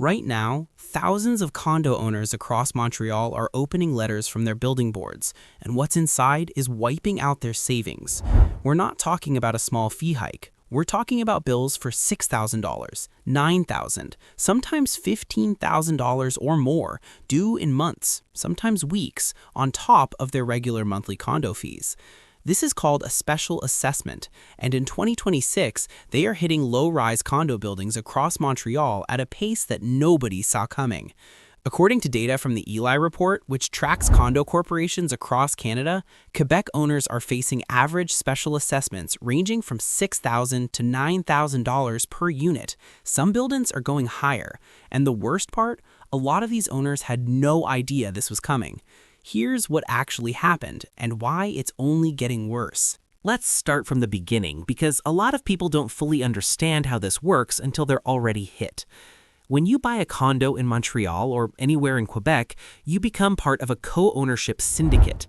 Right now, thousands of condo owners across Montreal are opening letters from their building boards, and what's inside is wiping out their savings. We're not talking about a small fee hike. We're talking about bills for $6,000, $9,000, sometimes $15,000 or more, due in months, sometimes weeks, on top of their regular monthly condo fees. This is called a special assessment, and in 2026, they are hitting low-rise condo buildings across Montreal at a pace that nobody saw coming. According to data from the Eli report, which tracks condo corporations across Canada, Quebec owners are facing average special assessments ranging from $6,000 to $9,000 per unit. Some buildings are going higher, and the worst part, a lot of these owners had no idea this was coming. Here's what actually happened and why it's only getting worse. Let's start from the beginning because a lot of people don't fully understand how this works until they're already hit. When you buy a condo in Montreal or anywhere in Quebec, you become part of a co-ownership syndicate.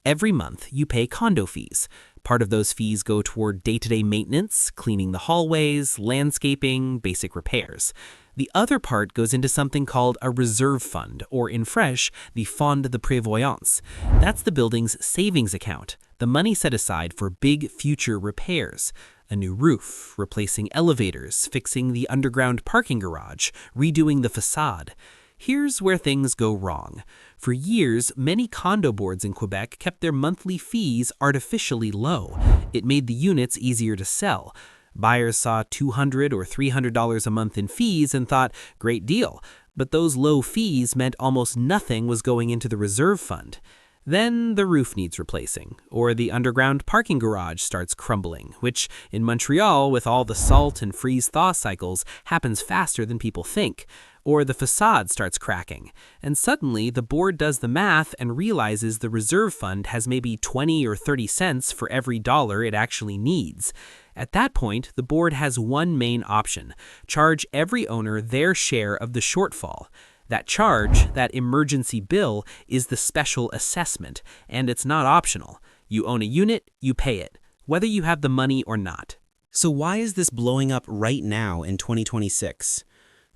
Every month, you pay condo fees. Part of those fees go toward day-to-day maintenance, cleaning the hallways, landscaping, basic repairs. The other part goes into something called a reserve fund, or in French, the Fond de Prévoyance. That's the building's savings account, the money set aside for big future repairs. A new roof, replacing elevators, fixing the underground parking garage, redoing the facade. Here's where things go wrong. For years, many condo boards in Quebec kept their monthly fees artificially low. It made the units easier to sell. Buyers saw $200 or $300 a month in fees and thought, great deal. But those low fees meant almost nothing was going into the reserve fund. Then the roof needs replacing, or the underground parking garage starts crumbling, which in Montreal, with all the salt and freeze-thaw cycles, happens faster than people think. Or the facade starts cracking, and suddenly the board does the math and realizes the reserve fund has maybe 20 or 30 cents for every dollar it actually needs. At that point, the board has one main option: charge every owner their share of the shortfall. That charge, that emergency bill, is the special assessment, and it's not optional. You own a unit, you pay it, whether you have the money or not. So why is this blowing up right now in 2026?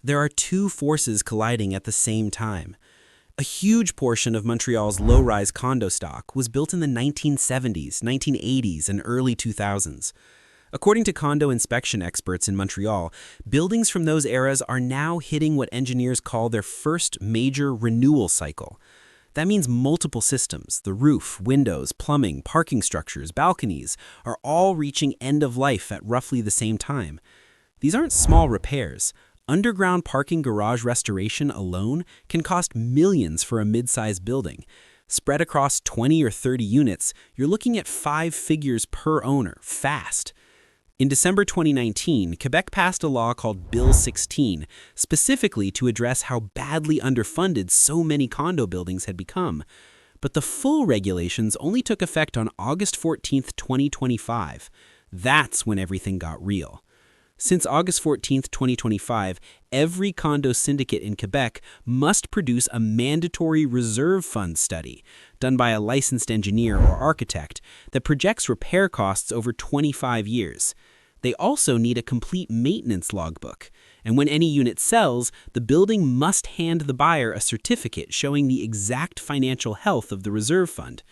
There are two forces colliding at the same time. A huge portion of Montreal's low-rise condo stock was built in the 1970s, 1980s, and early 2000s. According to condo inspection experts in Montreal, buildings from those eras are now hitting what engineers call their first major renewal cycle. That means multiple systems, the roof, windows, plumbing, parking structures, balconies, are all reaching end of life at roughly the same time. These aren't small repairs. Underground parking garage restoration alone can cost millions for a mid-sized building. Spread across 20 or 30 units, you're looking at 5 figures per owner, fast. In December 2019, Quebec passed a law called Bill 16, specifically to address how badly underfunded so many condo buildings had become. But the full regulations only took effect on August 14, 2025. That's when everything got real. Since August 14, 2025, every condo syndicate in Quebec must produce a mandatory reserve fund study, done by a licensed engineer or architect, that projects repair costs over 25 years. They also need a complete maintenance logbook, and when any unit sells, the building must hand the buyer a certificate showing the exact financial health of the reserve fund.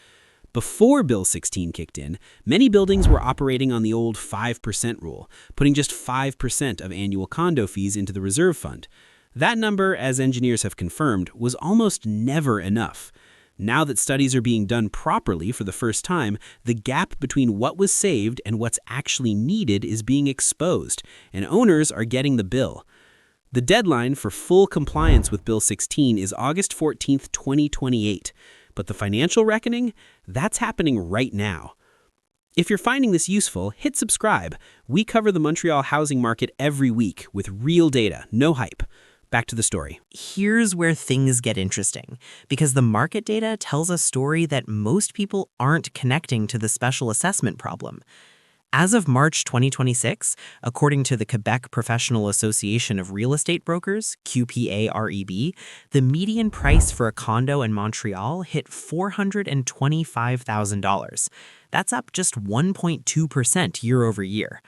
Before Bill 16 kicked in, many buildings were operating on the old 5% rule, putting just 5% of annual condo fees into the reserve fund. That number, as engineers have confirmed, was almost never enough. Now that studies are being done properly for the first time, the gap between what was saved and what's actually needed is being exposed, and owners are getting the bill. The deadline for full compliance with Bill 16 is August 14, 2028. But the financial reckoning, that's happening right now. If you're finding this useful, hit subscribe. We cover the Montreal housing market every week with real data, no hype. Back to the story. Here's where things get interesting, because the market data tells a story that most people aren't connecting to the special assessment problem. As of March 2026, according to the Quebec Professional Association of Real Estate Brokers, QPAREB, the median price for a condo in Montreal hit $425,000. That's up just 1.2% year over year.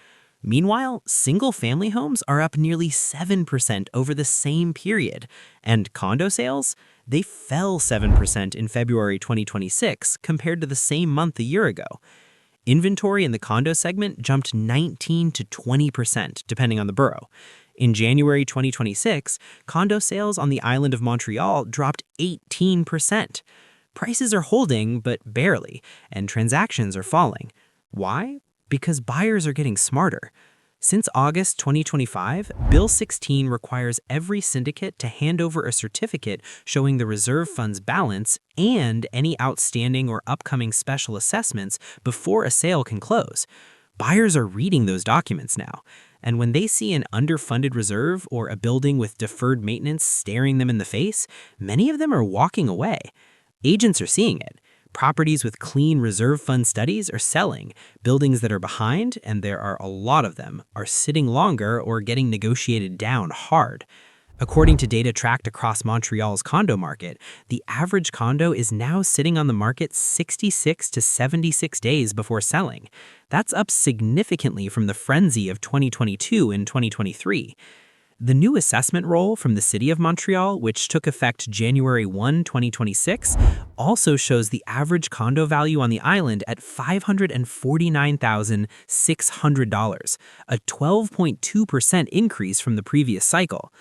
Meanwhile, single-family homes are up nearly 7% over the same period, and condo sales, they fell 7% in February 2026 compared to the same month a year ago. Inventory in the condo segment jumped 19 to 20%, depending on the borough. In January 2026, condo sales on the island of Montreal dropped 18%. Prices are holding, but barely, and transactions are falling. Why? Because buyers are getting smarter. Since August 2025, Bill 16 requires every syndicate to hand over a certificate showing the reserve fund's balance and any outstanding or upcoming special assessments before a sale can close. Buyers are reading those documents now, and when they see an underfunded reserve or a building with deferred maintenance staring them in the face, many of them are walking away. Agents are seeing it. Properties with clean reserve fund studies are selling. Buildings that are behind, and there are a lot of them, are sitting longer or getting negotiated down hard. According to data tracked across Montreal's condo market, the average condo is now sitting on the market 66 to 76 days before selling. That's up significantly from the frenzy of 2022 and 2023. The new assessment roll from the City of Montreal, which took effect January 1, 2026, also shows the average condo value on the island at $549,600, a 12.2% increase from the previous cycle.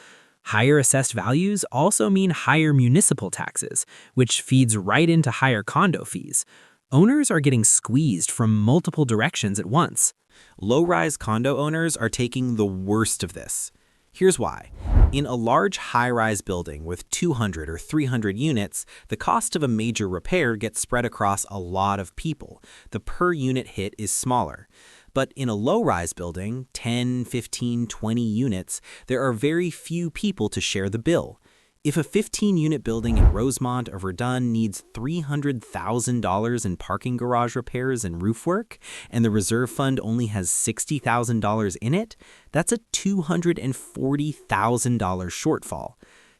Higher assessed values also mean higher municipal taxes, which feeds right into higher condo fees. Owners are getting squeezed from multiple directions at once. Low-rise condo owners are taking the worst of this. Here's why. In a large high-rise building with 200 or 300 units, the cost of a major repair gets spread across a lot of people. The per-unit hit is smaller. But in a low-rise building, 10, 15, 20 units, there are very few people to share the bill. If a 15-unit building in Rosemont or Verdun needs $300,000 in parking garage repairs and roof work, and the reserve fund only has $60,000 in it, that's a $240,000 shortfall.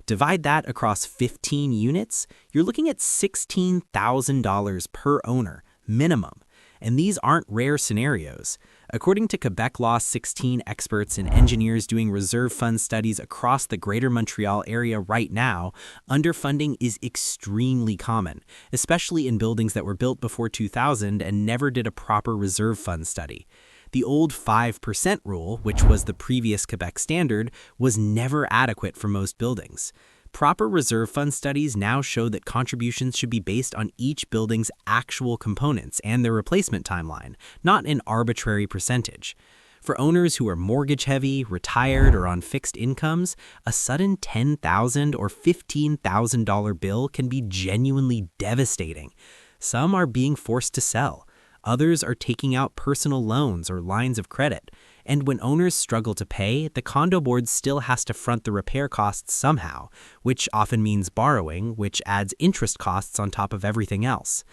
Divide that across 15 units, you're looking at $16,000 per owner, minimum. And these aren't rare scenarios. According to Quebec Law 16 experts and engineers doing reserve fund studies across the Greater Montreal area right now, underfunding is extremely common, especially in buildings that were built before 2000 and never did a proper reserve fund study. The old 5% rule, which was the previous Quebec standard, was never adequate for most buildings. Proper reserve fund studies now show that contributions should be based on each building's actual components and their replacement timeline, not an arbitrary percentage. For owners who are mortgage-heavy, retired, or on fixed incomes, a sudden $10,000 or $15,000 bill can be genuinely devastating. Some are being forced to sell. Others are taking out personal loans or lines of credit. And when owners struggle to pay, the condo board still has to front the repair costs somehow, which often means borrowing, which adds interest costs on top of everything else.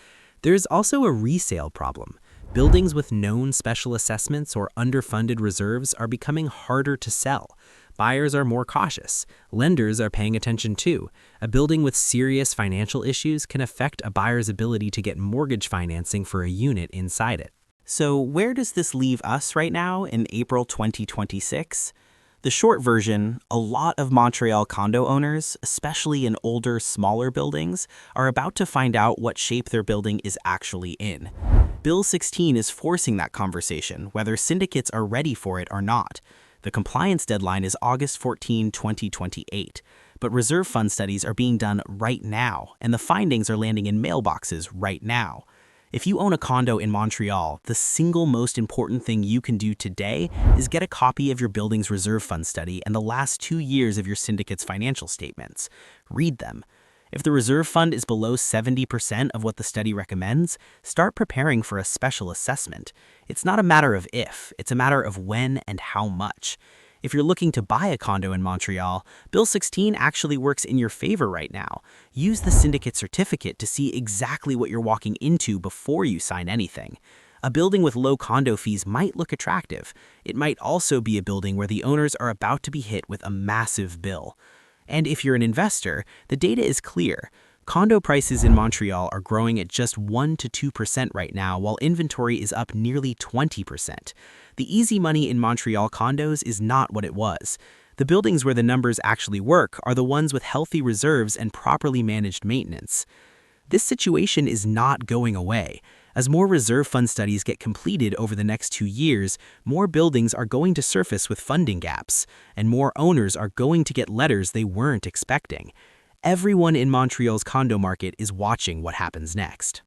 There's also a resale problem. Buildings with known special assessments or underfunded reserves are becoming harder to sell. Buyers are more cautious. Lenders are paying attention too. A building with serious financial issues can affect a buyer's ability to get mortgage financing for a unit inside it. So where does this leave us right now in April 2026? The short version, a lot of Montreal condo owners, especially in older, smaller buildings, are about to find out what shape their building is actually in. Bill 16 is forcing that conversation, whether syndicates are ready for it or not. The compliance deadline is August 14, 2028. But reserve fund studies are being done right now, and the findings are landing in mailboxes right now. If you own a condo in Montreal, the single most important thing you can do today is get a copy of your building's reserve fund study and the last 2 years of your syndicate's financial statements. Read them. If the reserve fund is below 70% of what the study recommends, start preparing for a special assessment. It's not a matter of if, it's a matter of when and how much. If you're looking to buy a condo in Montreal, Bill 16 actually works in your favor right now. Use the syndicate certificate to see exactly what you're walking into before you sign anything. A building with low condo fees might look attractive. It might also be a building where the owners are about to be hit with a massive bill. And if you're an investor, the data is clear. Condo prices in Montreal are growing at just 1 to 2% right now, while inventory is up nearly 20%. The easy money in Montreal condos is not what it was. The buildings where the numbers actually work are the ones with healthy reserves and properly managed maintenance. This situation is not going away. As more reserve fund studies get completed over the next 2 years, more buildings are going to surface with funding gaps, and more owners are going to get letters they weren't expecting. Everyone in Montreal's condo market is watching what happens next.